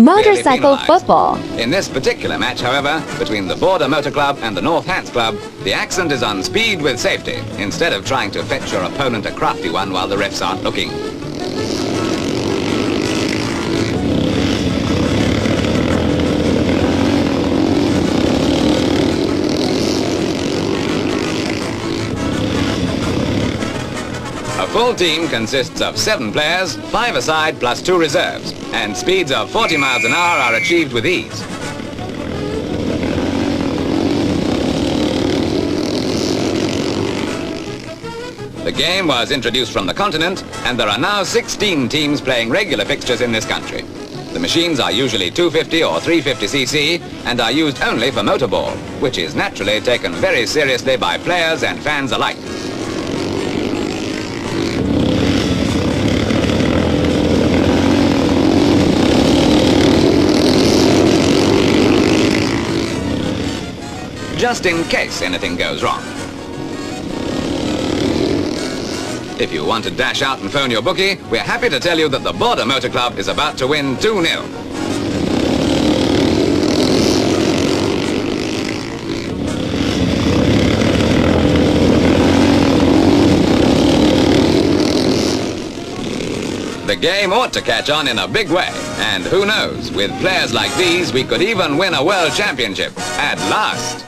Motorcycle football. In this particular match, however, between the Border Motor Club and the North Hants Club, the accent is on speed with safety, instead of trying to fetch your opponent a crafty one while the refs aren't looking. A full team consists of 7 players, 5 aside plus 2 reserves, and speeds of 40 miles an hour are achieved with ease. The game was introduced from the continent, and there are now 16 teams playing regular fixtures in this country. The machines are usually 250 or 350cc and are used only for motorball, which is naturally taken very seriously by players and fans alike. Just in case anything goes wrong. If you want to dash out and phone your bookie, we're happy to tell you that the Border Motor Club is about to win 2-0. The game ought to catch on in a big way, and who knows, with players like these, we could even win a world championship at last.